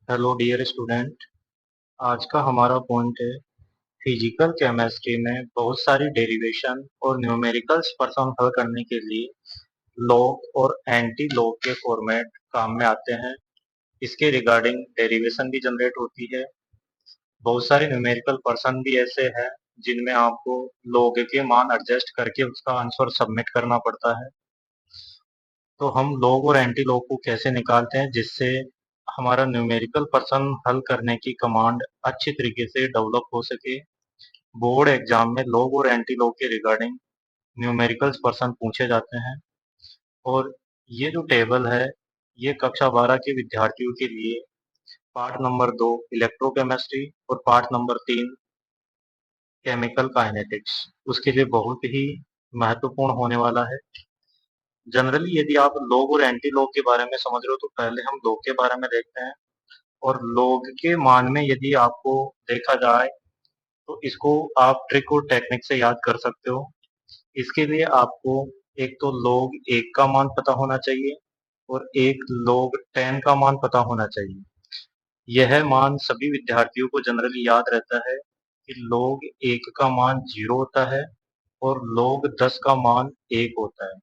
Hello dear student. आज का हमारा पॉइंट है फिजिकल केमिस्ट्री में बहुत सारी डेरिवेशन और न्यूमेरिकल्स परफॉर्म हल करने के लिए लॉग और एंटी लॉग के फॉर्मेट काम में आते हैं। इसके रिगार्डिंग डेरिवेशन भी जनरेट होती है। बहुत सारे न्यूमेरिकल पर्सन भी ऐसे हैं जिनमें आपको लॉग के मान एडजस्ट करके उसका आंसर सबमिट करना पड़ता है। तो हम लॉग और एंटी लॉग को कैसे निकालते हैं जिससे हमारा न्यूमेरिकल पर्सन हल करने की कमांड अच्छी तरीके से डेवलप हो सके। बोर्ड एग्जाम में लॉग और एंटी लॉग के रिगार्डिंग न्यूमेरिकल्स पर्सन पूछे जाते हैं। और ये जो टेबल है ये कक्षा 12 के विद्यार्थियों के लिए पार्ट नंबर 2 इलेक्ट्रोकेमिस्ट्री और पार्ट नंबर 3 केमिकल काइनेटिक्स उसके लिए बहुत ही महत्वपूर्ण होने वाला है। जनरली यदि आप लॉग और एंटी लॉग के बारे में समझ रहे हो तो पहले हम लॉग के बारे में देखते हैं। और लॉग के मान में यदि आपको देखा जाए तो इसको आप ट्रिक और टेक्निक से याद कर सकते हो। इसके लिए आपको एक तो log 1 का मान पता होना चाहिए और एक log 10 का मान पता होना चाहिए। यह मान सभी विद्यार्थियों को जनरली याद रहता है कि log 1 का मान 0 होता है और log 10 का मान 1 होता है।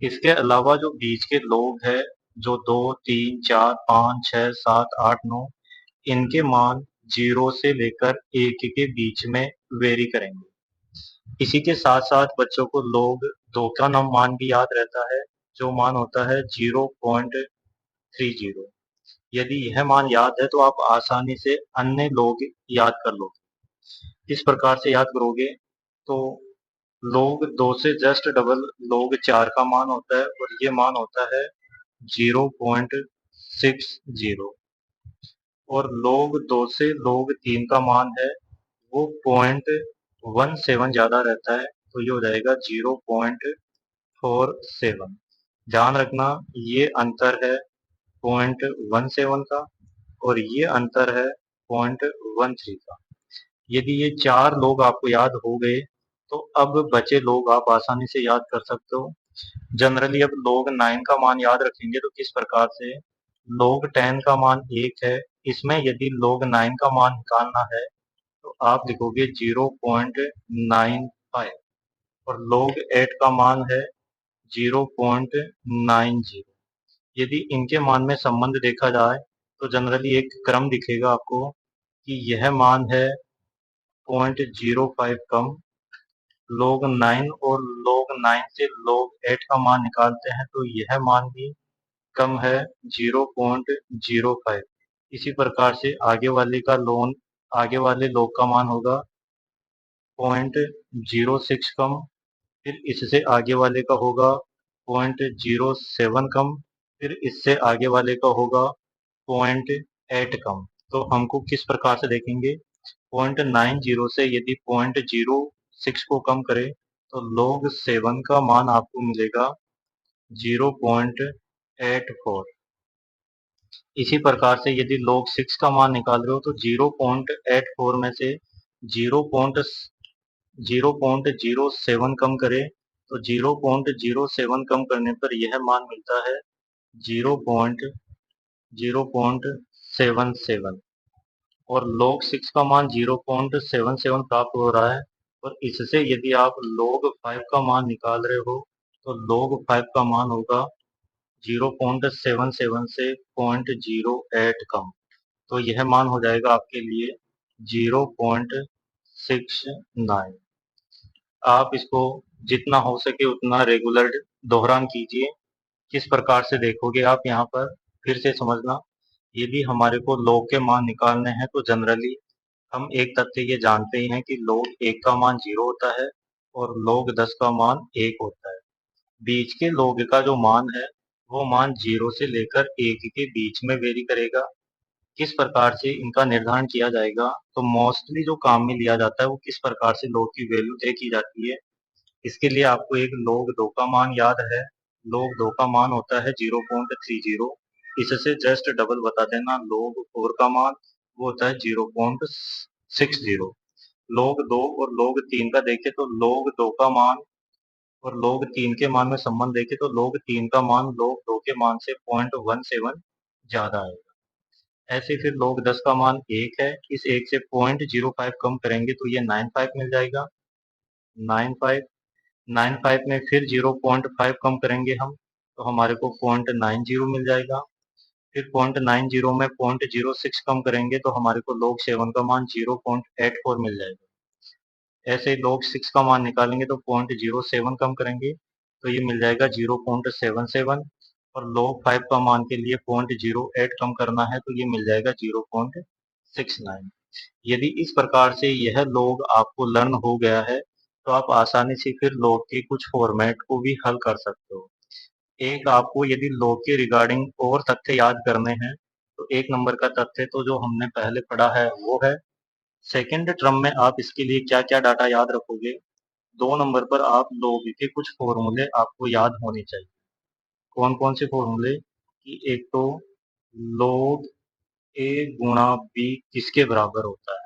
इसके अलावा जो बीच के log है जो 2, 3, 4, 5, 6, 7, 8, 9 इनके मान 0 से लेकर 1 के बीच में वेरी करेंगे। इसी के साथ साथ बच्चों को log 2 का मान भी याद रहता है जो मान होता है 0.30। यदि यह मान याद है तो आप आसानी से अन्य log याद कर लोगे। इस प्रकार से याद करोगे तो log 2 से जस्ट डबल log 4 का मान होता है और ये मान होता है 0.60। और log 2 से log 3 का मान है वो 0.17 ज्यादा रहता है तो ये हो जाएगा 0.47। ध्यान रखना ये अंतर है 0.17 का और ये अंतर है 0.13 का। यदि ये चार लोग आपको याद हो गए तो अब बचे लोग आप आसानी से याद कर सकते हो। जनरली अब log 9 का मान याद रखेंगे तो किस प्रकार से log 10 का मान 1 है। इसमें यदि log 9 का मान निकालना है तो आप लिखोगे 0.95 और log 8 का मान है 0.90। यदि इनके मान में संबंध देखा जाए तो जनरली एक क्रम दिखेगा आपको कि यह मान है 0.05 कम। log 9 और log 9 से log 8 का मान निकालते हैं तो यह मान भी कम है 0.05। इसी प्रकार से आगे वाले log का मान होगा 0.06 कम। फिर इससे आगे वाले का होगा 0.07 कम। फिर इससे आगे वाले का होगा 0.8 कम। तो हमको किस प्रकार से देखेंगे 0.90 से यदि 0.06 को कम करें तो log 7 का मान आपको मिलेगा 0.84। इसी प्रकार से यदि log 6 का मान निकाल रहे हो तो 0.84 में से 0.07 कम करें तो 0.07 कम करने पर यह मान मिलता है 0.077। और log 6 का मान 0.77 प्राप्त हो रहा है। और इससे यदि आप log 5 का मान निकाल रहे हो तो log 5 का मान होगा 0.77 से 0.08 कम। तो यह मान हो जाएगा आपके लिए 0.69। आप इसको जितना हो सके उतना रेगुलर दोहरान कीजिए। किस प्रकार से देखोगे आप यहाँ पर फिर से समझना। यदि हमारे को log के मान निकालने हैं तो जनरली हम एक तथ्य ये जानते ही हैं कि log 1 का मान 0 होता है और log 10 का मान 1 होता है। बीच के log का जो मान है वो मान 0 से लेकर 1 के बीच में वेरी करेगा। किस प्रकार से इनका निर्धारण किया जाएगा तो मोस्टली जो काम में लिया जाता है वो किस प्रकार से log की वैल्यू तय की जाती है। इसके लिए आपको एक log 2 का मान याद है। log 2 का मान होता है 0.30। इससे जस्ट डबल बता देना log 4 का मान वो होता है 0.60। log 2 और log 3 का देखें तो log 2 का मान और log 3 के मान में संबंध देखें तो log 3 का मान log 2 के मान से 0.17 ज्यादा है। ऐसे फिर log 10 का मान 1 है, इस 1 से 0.05 कम करेंगे तो ये 95 मिल जाएगा। 95 95 में फिर 0.5 कम करेंगे हम, तो हमारे को 0.90 मिल जाएगा। फिर 0.90 में 0.06 कम करेंगे तो हमारे को log 7 का मान 0.84 मिल जाएगा। ऐसे ही log 6 का मान निकालेंगे तो 0.07 कम करेंगे तो ये मिल जाएगा 0.77, और log 5 का मान के लिए 0.08 कम करना है तो ये मिल जाएगा 0.69। यदि इस प्रकार से यह log आपको लर्न हो गया है तो आप आसानी से फिर log के कुछ फॉर्मेट को भी हल कर सकते हो। एक आपको यदि log के रिगार्डिंग और तथ्य याद करने हैं तो 1 नंबर का तथ्य तो जो हमने पहले पढ़ा है वो है। सेकंड टर्म में आप इसके लिए क्या क्या डाटा याद रखोगे। 2 नंबर पर आप log के कुछ फॉर्मूले आपको याद होने चाहिए। कौन कौन से फॉर्मूले, कि एक तो log a गुणा b किसके बराबर होता है।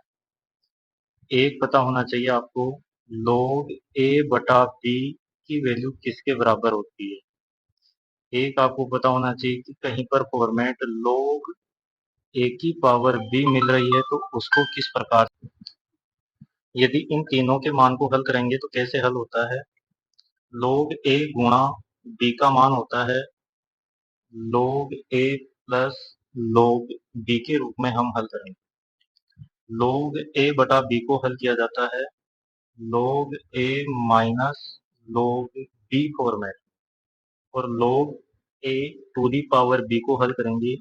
एक पता होना चाहिए आपको log a बटा b की वैल्यू किसके बराबर होती है। एक आपको पता होना चाहिए कि कहीं पर फॉर्मेट log a की पावर b मिल रही है तो उसको किस प्रकार, यदि इन तीनों के मान को हल करेंगे तो कैसे हल होता है। log a गुणा b का मान होता है log a plus log b के रूप में हम हल करेंगे। log a बटा b को हल किया जाता है log a minus log b format, और log a to the power b को हल करेंगे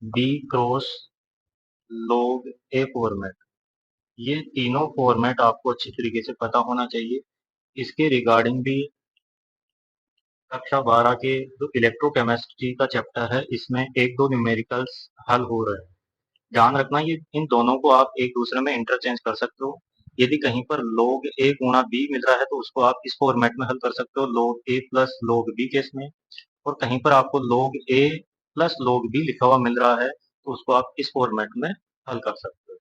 b cross log a format. ये तीनों फॉर्मेट आपको अच्छी तरीके से पता होना चाहिए। इसके रिगार्डिंग भी कक्षा 12 के जो इलेक्ट्रोकेमिस्ट्री का चैप्टर है इसमें एक दो न्यूमेरिकल्स हल हो रहे हैं। ध्यान रखना ये इन दोनों को आप एक दूसरे में इंटरचेंज कर सकते हो। यदि कहीं पर log a गुणा b मिल रहा है तो उसको आप इस फॉर्मेट में हल कर सकते हो log a plus log b case में, और कहीं पर आपको log a plus log b लिखा हुआ मिल रहा है तो उसको आप इस फॉर्मेट में हल कर सकते हो।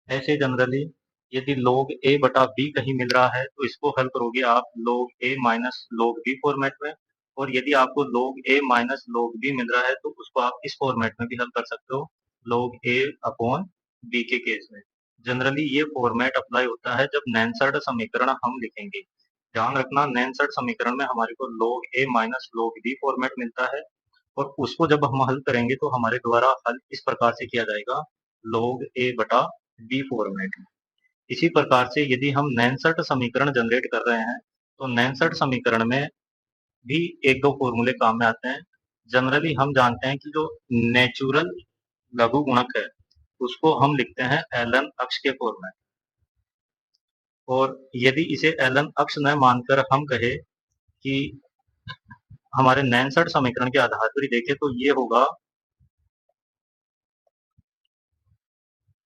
ऐसे जनरली यदि log a बटा b कहीं मिल रहा है तो इसको हल करोगे आप log a minus log b format में, और यदि आपको log a minus log b मिल रहा है तो उसको आप इस फॉर्मेट में भी हल कर सकते हो log a अपॉन b के केस में। जनरली ये फॉर्मेट अप्लाई होता है जब नैनसर्ड समीकरण हम लिखेंगे। ध्यान रखना नैनसर्ड समीकरण में हमारे को log a minus log b format मिलता है, और उसको जब हम हल करेंगे तो हमारे द्वारा हल इस प्रकार से किया जाएगा log a बटा b फॉर्मेट में। इसी प्रकार से यदि हम नैनसर्ट समीकरण जनरेट कर रहे हैं तो नैनसर्ट समीकरण में भी एक दो फॉर्मूले काम में आते हैं। जनरली हम जानते हैं कि जो नेचुरल लघु गुणक है उसको हम लिखते हैं एलन अक्ष के फॉर्म में, और यदि इसे एलन अक्ष न मानकर हम कहे कि हमारे नैनसर्ट समीकरण के आधार पर ही देखें तो ये होगा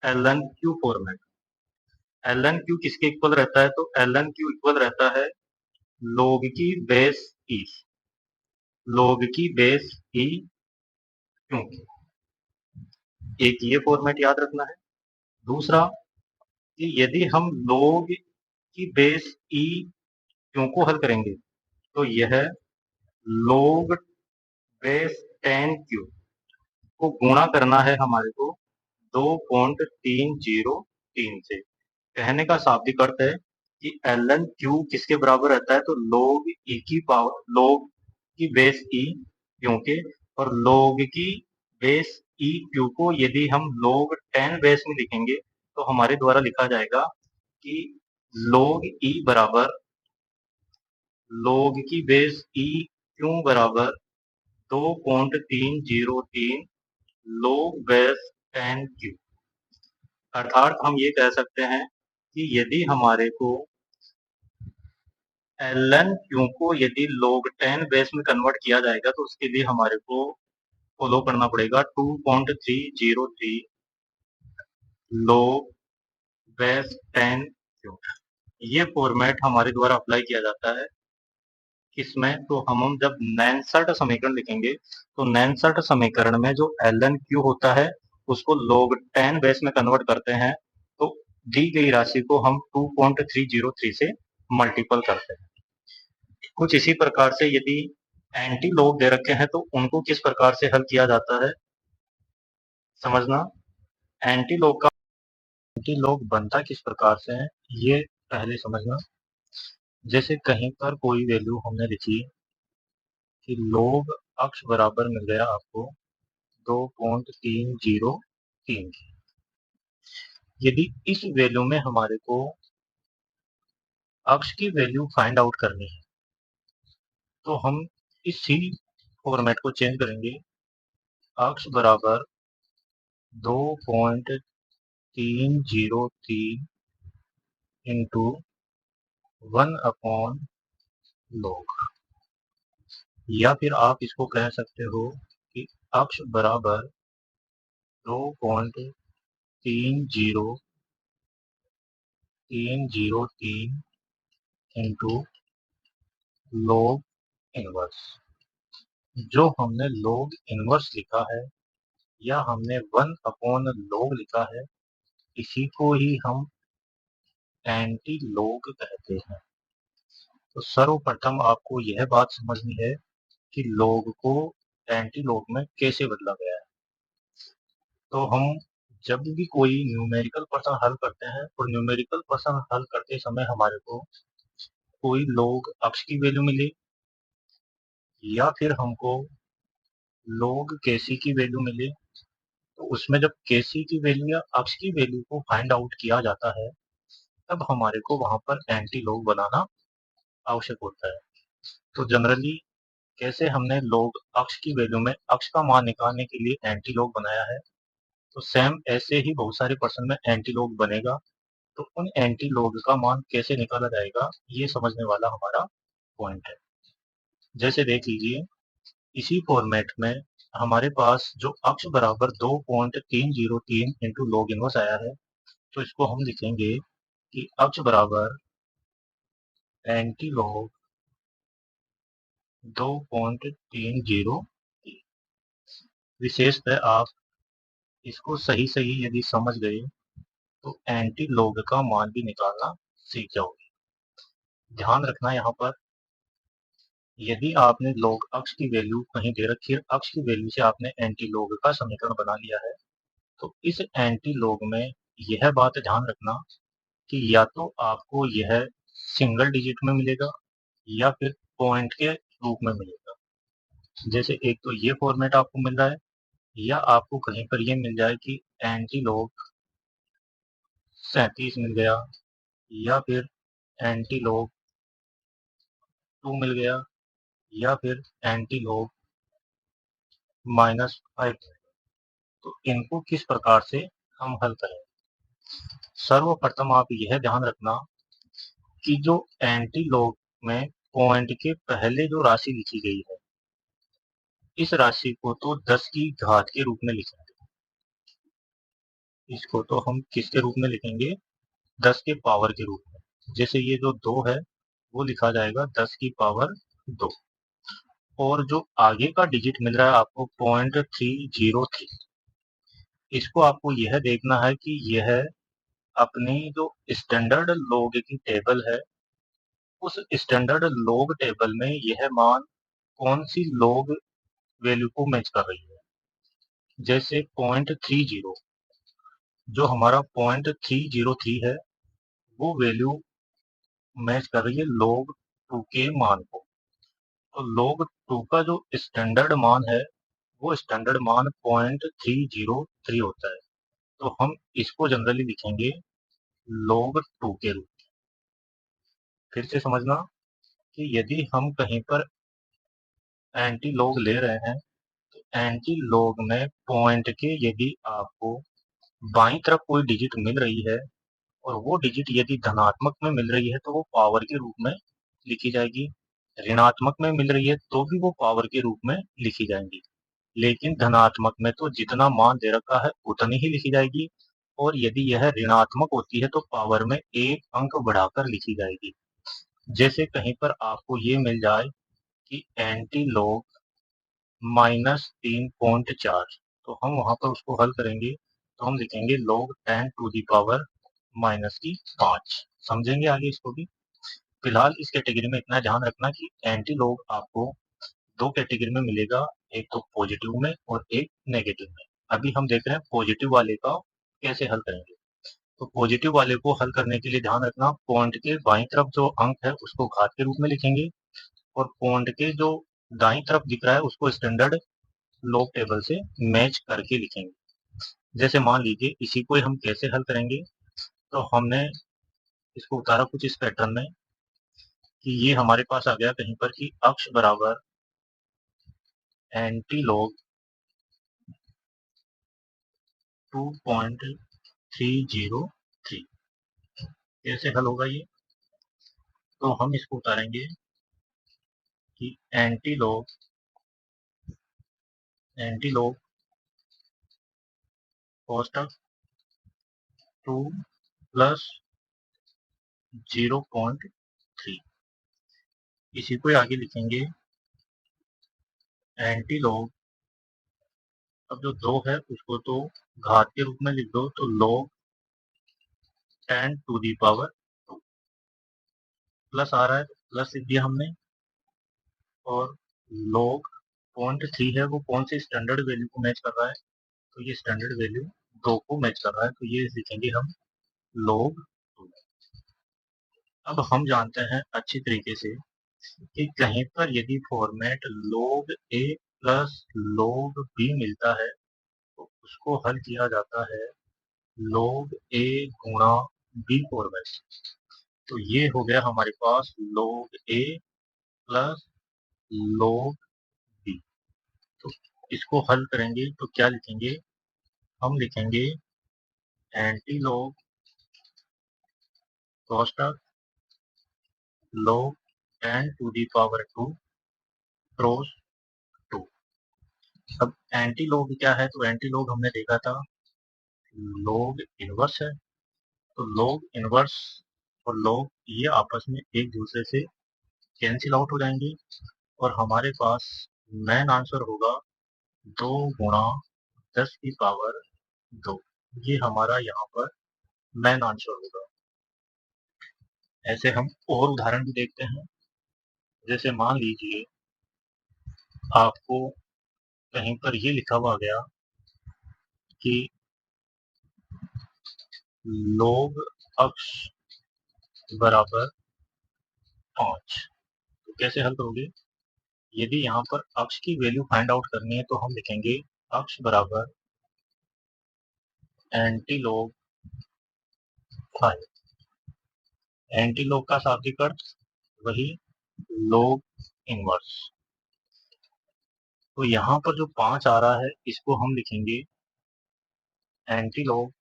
L N Q format. L N Q किसके इक्वल रहता है, तो एलन क्यू इक्वल रहता है log की बेस ई, log की बेस ई, क्योंकि एक ये फॉर्मेट याद रखना है। दूसरा कि यदि हम log की बेस ई क्यू को हल करेंगे तो यह log बेस 10 क्यू को गुणा करना है हमारे को 2.303 से। कहने का शाब्दिक अर्थ है कि एलन क्यू किसके बराबर रहता है, तो log ई की पावर log की बेस ई क्यू के, और log की बेस ई क्यू को यदि हम log 10 बेस में लिखेंगे तो हमारे द्वारा लिखा जाएगा कि log ई बराबर log की बेस ई क्यू बराबर 2.303 log बेस 10 क्यू। अर्थात हम ये कह सकते हैं कि यदि हमारे को एलन क्यू को यदि log 10 बेस में कन्वर्ट किया जाएगा तो उसके लिए हमारे को फॉलो करना पड़ेगा 2.303 log बेस 10 क्यू। ये फॉर्मेट हमारे द्वारा अप्लाई किया जाता है किसमें, तो हम जब नैनसर्ट समीकरण लिखेंगे तो नैनसर्ट समीकरण में जो एलन क्यू होता है उसको log 10 बेस में कन्वर्ट करते हैं तो दी गई राशि को हम 2.303 से मल्टीपल करते हैं। कुछ इसी प्रकार से यदि एंटी लॉग दे रखे हैं तो उनको किस प्रकार से हल किया जाता है। समझना। एंटी लॉग बनता किस प्रकार से है, ये पहले समझना। जैसे कहीं पर कोई वैल्यू हमने लिखी कि log अक्ष बराबर मिल गया आपको 2.303 की। यदि इस वैल्यू में हमारे को अक्ष की वैल्यू फाइंड आउट करनी है, तो हम इसी फॉर्मेट को चेंज करेंगे। अक्ष बराबर 2.303 इंटू 1/log, या फिर आप इसको कह सकते हो कि अक्ष बराबर 2.303 इंटू log इनवर्स। जो हमने log इनवर्स लिखा है या हमने 1/log लिखा है, इसी को ही हम एंटी लॉग कहते हैं। तो सर्वप्रथम आपको यह बात समझनी है कि log को एंटी लॉग में कैसे बदला गया है। तो हम जब भी कोई न्यूमेरिकल प्रश्न हल करते हैं, और न्यूमेरिकल प्रश्न हल करते समय हमारे को कोई log अक्ष की वैल्यू मिले या फिर हमको log केसी की वैल्यू मिले, तो उसमें जब केसी की वैल्यू या अक्ष की वैल्यू को फाइंड आउट किया जाता है, तब हमारे को वहां पर एंटी लॉग बनाना आवश्यक होता है। तो जनरली कैसे हमने log अक्ष की वैल्यू में अक्ष का मान निकालने के लिए एंटी लॉग बनाया है, तो सेम ऐसे ही बहुत सारे प्रश्न में एंटी लॉग बनेगा। तो उन एंटी लॉग का मान कैसे निकाला जाएगा, ये समझने वाला हमारा पॉइंट है। जैसे देख लीजिए, इसी फॉर्मेट में हमारे पास जो अक्ष बराबर 2.303 इंटू log इनवर्स आया है, तो इसको हम लिखेंगे कि अक्ष बराबर एंटी लॉग 2.303। विशेषतः आप इसको सही सही यदि समझ गए तो एंटी लॉग का मान भी निकालना सीख जाओगे। ध्यान रखना यहाँ पर, यदि आपने log अक्ष की वैल्यू कहीं दे रखी है, अक्ष की वैल्यू से आपने एंटी लॉग का समीकरण बना लिया है, तो इस एंटी लॉग में यह बात ध्यान रखना कि या तो आपको यह सिंगल डिजिट में मिलेगा या फिर पॉइंट के रूप में मिलेगा। जैसे एक तो ये फॉर्मेट आपको मिल रहा है, या आपको कहीं पर ये मिल जाए कि एंटी लॉग 37 मिल गया, या फिर एंटी लॉग 2 मिल गया, या फिर एंटी लॉग -5। तो इनको किस प्रकार से हम हल करें। सर्वप्रथम आप यह ध्यान रखना कि जो एंटी लॉग में पॉइंट के पहले जो राशि लिखी गई है, इस राशि को तो 10 की घात के रूप में लिखेंगे। इसको तो हम किसके रूप में लिखेंगे, 10 के पावर के रूप में। जैसे ये जो 2 है वो लिखा जाएगा 10 की पावर 2, और जो आगे का डिजिट मिल रहा है आपको 0.303, इसको आपको यह देखना है कि यह अपनी जो स्टैंडर्ड लॉग की टेबल है, उस स्टैंडर्ड लॉग टेबल में यह मान कौन सी लॉग वैल्यू को मैच कर रही है। जैसे 0.30, जो हमारा 0.303 है, वो वैल्यू मैच कर रही है log 2 के मान को। तो log 2 का जो स्टैंडर्ड मान है, वो स्टैंडर्ड मान 0.303 होता है। तो हम इसको जनरली लिखेंगे log 2 के रूप में। फिर से समझना कि यदि हम कहीं पर एंटी लॉग ले रहे हैं, तो एंटी लॉग में पॉइंट के यदि आपको बाईं तरफ कोई डिजिट मिल रही है, और वो डिजिट यदि धनात्मक में मिल रही है तो वो पावर के रूप में लिखी जाएगी, ऋणात्मक में मिल रही है तो भी वो पावर के रूप में लिखी जाएंगी। लेकिन धनात्मक में तो जितना मान दे रखा है उतनी ही लिखी जाएगी, और यदि यह ऋणात्मक होती है तो पावर में एक अंक बढ़ाकर लिखी जाएगी। जैसे कहीं पर आपको ये मिल जाए कि एंटी लॉग -3.4, तो हम वहां पर उसको हल करेंगे, तो हम लिखेंगे log 10 टू दी पावर -5। समझेंगे आगे इसको भी। फिलहाल इस कैटेगरी में इतना ध्यान रखना कि एंटी लॉग आपको दो कैटेगरी में मिलेगा, एक तो पॉजिटिव में और एक नेगेटिव में। अभी हम देख रहे हैं पॉजिटिव वाले का कैसे हल करेंगे। तो पॉजिटिव वाले को हल करने के लिए ध्यान रखना, पॉइंट के बाईं तरफ जो अंक है उसको घात के रूप में लिखेंगे और पॉइंट के जो दाईं तरफ दिख रहा है उसको स्टैंडर्ड लॉग टेबल से मैच करके लिखेंगे। जैसे मान लीजिए इसी को हम कैसे हल करेंगे, तो हमने इसको उतारा कुछ इस पैटर्न में कि ये हमारे पास आ गया कहीं पर कि अक्ष बराबर एंटी लॉग 2.303। कैसे हल होगा ये, तो हम इसको उतारेंगे कि एंटी लॉग कोष्टक 2 प्लस 0.3, इसी को आगे लिखेंगे एंटी लॉग, अब जो 2 है उसको तो घात के रूप में लिख दो, तो log 10 to the power 2 plus आ रहा है, प्लस लिख दिया हमने, और log 0.3 है वो कौन से स्टैंडर्ड वैल्यू को मैच कर रहा है, तो ये स्टैंडर्ड वैल्यू 2 को मैच कर रहा है, तो ये लिखेंगे हम log 2। अब हम जानते हैं अच्छी तरीके से कि कहीं पर यदि format log a plus log b मिलता है तो उसको हल किया जाता है log a गुणा b फॉर्मेट। तो ये हो गया हमारे पास log a plus log b। तो इसको हल करेंगे तो क्या लिखेंगे, हम लिखेंगे एंटी लॉग कोष्टक log 10 to the power 2 cross 2। अब एंटी लॉग क्या है, तो एंटी लॉग हमने देखा था लॉग इनवर्स है, तो लॉग इनवर्स और लॉग ये आपस में एक दूसरे से कैंसिल आउट हो जाएंगे और हमारे पास मेन आंसर होगा 2 गुणा 10 की पावर 2। ये हमारा यहाँ पर मेन आंसर होगा। ऐसे हम और उदाहरण भी देखते हैं। जैसे मान लीजिए आपको कहीं पर ये लिखा हुआ गया कि log अक्ष बराबर 5, तो कैसे हल करोगे, यदि यहाँ पर अक्ष की वैल्यू फाइंड आउट करनी है तो हम लिखेंगे अक्ष बराबर एंटी लॉग 5। एंटी लॉग का शाब्दिक अर्थ वही लॉग इनवर्स। तो यहाँ पर जो 5 आ रहा है इसको हम लिखेंगे एंटी लॉग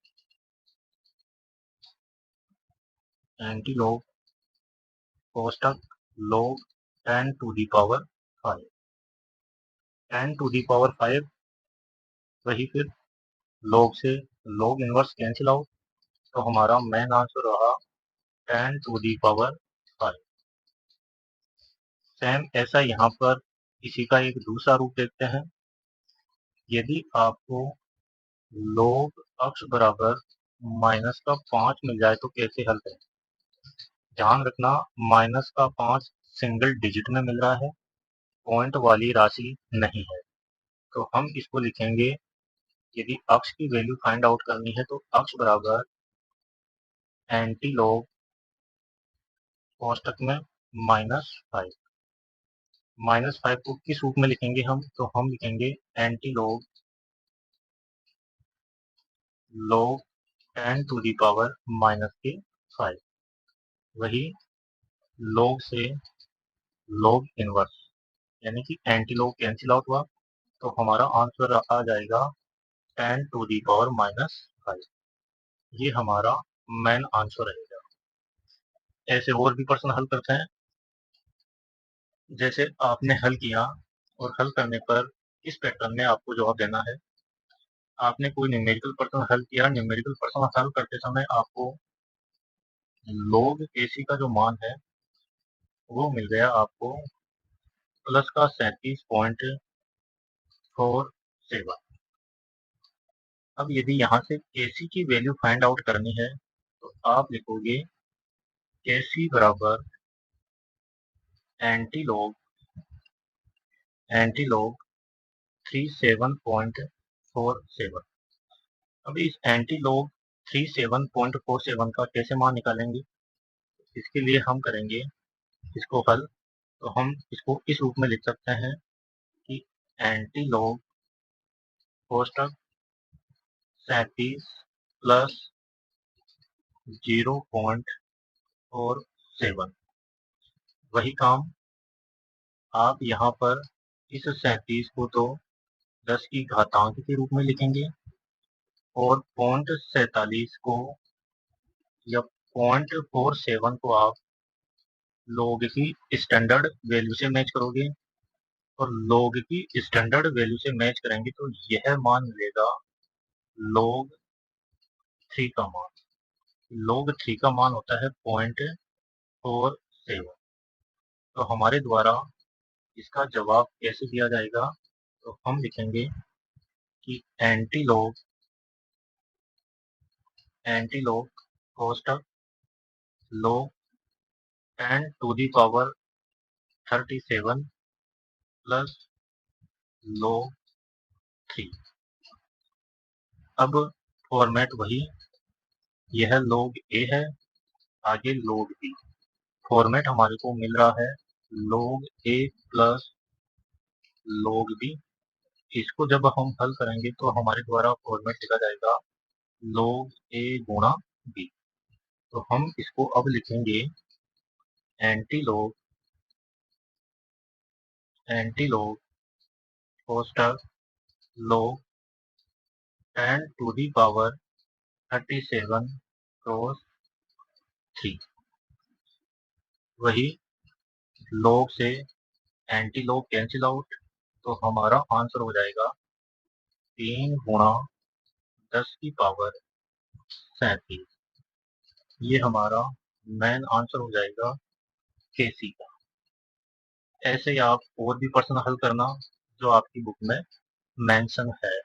कोष्टक log 10 to the power 5। 10 to the power 5 वही फिर log से log इनवर्स कैंसिल आउट, तो हमारा मेन आंसर रहा 10 टू दी पावर 5। सेम ऐसा यहाँ पर इसी का एक दूसरा रूप देखते हैं। यदि आपको log अक्ष बराबर माइनस का 5 मिल जाए तो कैसे हल करें। ध्यान रखना माइनस का 5 सिंगल डिजिट में मिल रहा है, पॉइंट वाली राशि नहीं है, तो हम इसको लिखेंगे यदि अक्ष की वैल्यू फाइंड आउट करनी है तो अक्ष बराबर एंटी लॉग कोष्टक में -5। -5 को किस रूप में लिखेंगे हम, तो हम लिखेंगे anti log 10 to the power -5, वही लॉग से लॉग इनवर्स, यानी कि एंटी लॉग कैंसिल आउट हुआ, तो हमारा आंसर आ जाएगा 10 टू दी पावर -5। ये हमारा मेन आंसर रहेगा। ऐसे और भी प्रश्न हल करते हैं। जैसे आपने हल किया और हल करने पर इस पैटर्न में आपको जवाब देना है। आपने कोई न्यूमेरिकल प्रश्न हल किया, न्यूमेरिकल प्रश्न हल करते समय आपको log AC का जो मान है वो मिल गया आपको प्लस का 37.47। अब यदि यहाँ से AC की वैल्यू फाइंड आउट करनी है तो आप लिखोगे AC बराबर एंटी लॉग 37.47 37। अब इस एंटी लॉग 37.47 का कैसे मान निकालेंगे? इसके लिए हम करेंगे इसको हल। तो हम इसको इस रूप में लिख सकते हैं कि एंटी लॉग कोष्टक 37 प्लस 0.47। वही काम आप यहाँ पर इस 37 को तो 10 की घातांक के रूप में लिखेंगे और 0.47 को या 0.47 को आप लॉग की स्टैंडर्ड वैल्यू से मैच करोगे और लॉग की स्टैंडर्ड वैल्यू से मैच करेंगे तो यह मान मिलेगा log 3 का मान। log 3 का मान होता है 0.47। तो हमारे द्वारा इसका जवाब कैसे दिया जाएगा? तो हम लिखेंगे कि एंटी लॉग कोष्टक log 10 to the power 37 plus log 3। अब फॉर्मेट वही, यह log a है, आगे log b। फॉर्मेट हमारे को मिल रहा है log a plus log b। इसको जब हम हल करेंगे तो हमारे द्वारा फॉर्मेट लिखा जाएगा log a गुणा b। तो हम इसको अब लिखेंगे एंटी लॉग कोष्टक log 10 to the power 37 cos 3। वही log से एंटी लॉग कैंसिल आउट, तो हमारा आंसर हो जाएगा 3 गुणा 10 की पावर 37। ये हमारा मेन आंसर हो जाएगा केसी का। ऐसे ही आप और भी प्रश्न हल करना जो आपकी बुक में मेंशन है।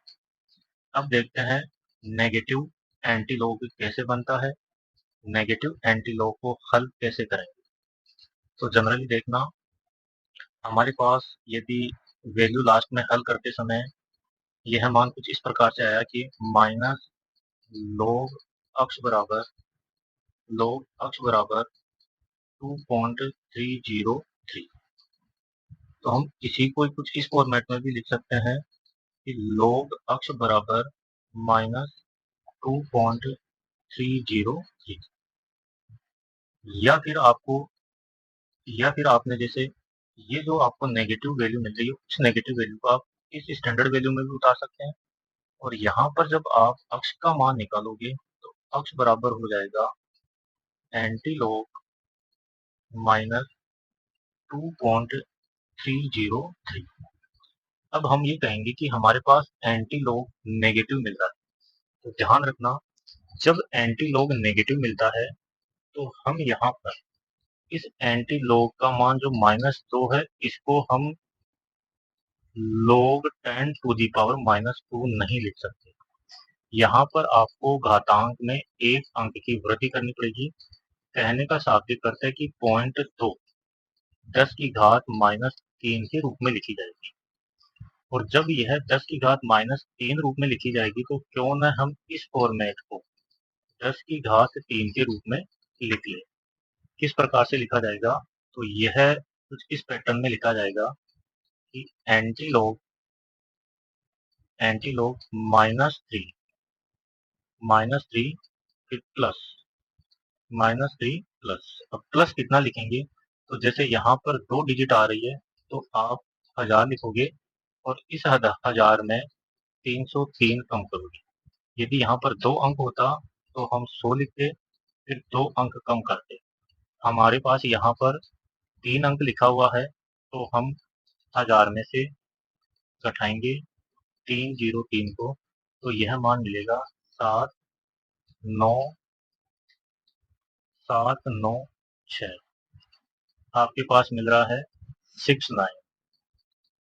अब देखते हैं नेगेटिव एंटीलॉग कैसे बनता है, नेगेटिव एंटीलॉग को हल कैसे करेंगे। तो जनरली देखना, हमारे पास यदि वैल्यू लास्ट में हल करते समय यह मान कुछ इस प्रकार से आया कि माइनस log अक्ष बराबर 2.303। तो हम इसी को कुछ इस फॉर्मेट में भी लिख सकते हैं कि log अक्ष बराबर -2.303। या फिर आपने जैसे ये जो आपको नेगेटिव वैल्यू मिल रही है उस नेगेटिव वैल्यू को आप इस स्टैंडर्ड वैल्यू में भी उतार सकते हैं। और यहाँ पर जब आप अक्ष का मान निकालोगे तो अक्ष बराबर हो जाएगा एंटी लॉग -2.303। अब हम ये कहेंगे कि हमारे पास एंटी लॉग नेगेटिव मिल रहा है। तो ध्यान रखना, जब एंटी लॉग नेगेटिव मिलता है तो हम यहाँ पर इस एंटी लॉग का मान जो -2 है इसको हम log 10 टू दी पावर -2 नहीं लिख सकते। यहाँ पर आपको घातांक में एक अंक की वृद्धि करनी पड़ेगी। कहने का शाब्दिक अर्थ है कि 0.2 10 की घात -3 के रूप में लिखी जाएगी। और जब यह 10 की घात -3 रूप में लिखी जाएगी तो क्यों न हम इस फॉर्मेट को 10 की घात 3 के रूप में लिख लें। किस प्रकार से लिखा जाएगा? तो यह कुछ इस पैटर्न में लिखा जाएगा कि एंटी लॉग -3 फिर -3 प्लस। अब प्लस कितना लिखेंगे? तो जैसे यहाँ पर 2 डिजिट आ रही है तो आप 1000 लिखोगे और इस 1000 में 303 कम करोगे। यदि यहाँ पर 2 अंक होता तो हम 100 लिखते, फिर 2 अंक कम करते। हमारे पास यहाँ पर 3 अंक लिखा हुआ है तो हम 1000 में से घटाएंगे 303 को, तो यह मान मिलेगा 79796। आपके पास मिल रहा है 69।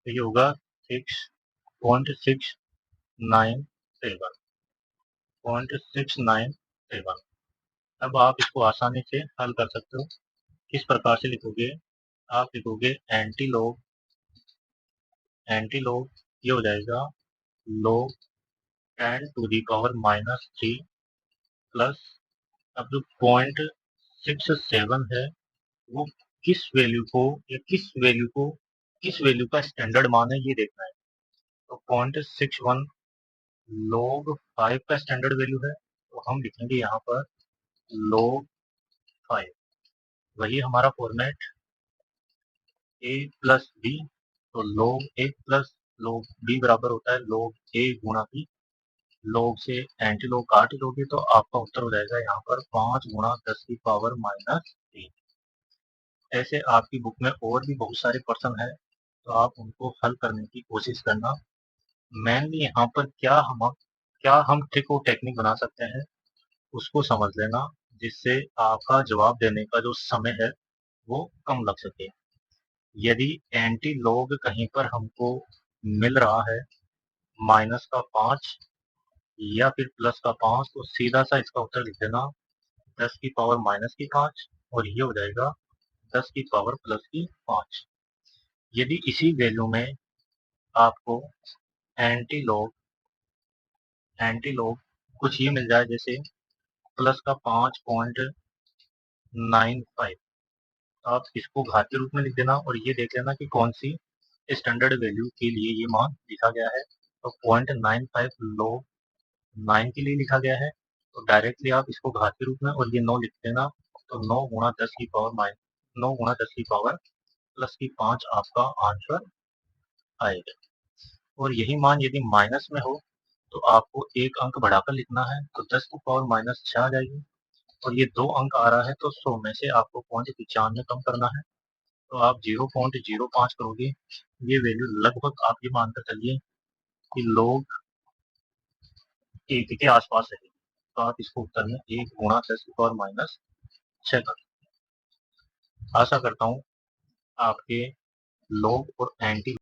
तो ये होगा 6.697। अब आप इसको आसानी से हल कर सकते हो। किस प्रकार से लिखोगे? आप लिखोगे एंटी लॉग ये हो जाएगा log 10⁻³ प्लस अब जो 0.67 है वो किस वैल्यू को या किस वैल्यू का स्टैंडर्ड मान है ये देखना है। तो 0.61 log 5 का स्टैंडर्ड वैल्यू है, तो हम लिखेंगे यहाँ पर log 5। वही हमारा फॉर्मेट a प्लस बी, तो log a plus log b बराबर होता है log a गुणा b। log से एंटी log काट दोगे तो आपका उत्तर हो जाएगा यहाँ पर 5 गुणा 10⁻³ ऐसे आपकी बुक में और भी बहुत सारे प्रश्न है, तो आप उनको हल करने की कोशिश करना। मेनली यहाँ पर क्या हम ट्रिक और टेक्निक बना सकते हैं उसको समझ लेना, जिससे आपका जवाब देने का जो समय है वो कम लग सके। यदि एंटी लॉग कहीं पर हमको मिल रहा है -5 या फिर +5, तो सीधा सा इसका उत्तर लिख देना 10⁻⁻5 और ये हो जाएगा 10⁻+5। यदि इसी वैल्यू में आपको एंटी लॉग कुछ ये मिल जाए, जैसे +5.95, आप इसको घातीय रूप में लिख देना और ये देख लेना कि कौन सी स्टैंडर्ड वैल्यू के लिए ये मान लिखा गया है। तो 0.95 log 9 के लिए लिखा गया है, तो डायरेक्टली आप इसको घातीय रूप में और ये 9 लिख देना, तो 9 गुणा 10⁻+5 आपका आंसर आएगा। और यही मान यदि माइनस में हो तो आपको एक अंक बढ़ाकर लिखना है, तो 10⁻⁻6 आ जाएगी। और ये 2 अंक आ रहा है तो 100 में से आपको 0.95 कम करना है, तो आप 0.05 करोगे। ये वैल्यू लगभग आप ये मानकर चलिए कि लोग 1 के आसपास है, तो आप इसको उत्तर में 1 गुणा 10⁻⁻6 कर। आशा करता हूँ आपके लॉग और एंटी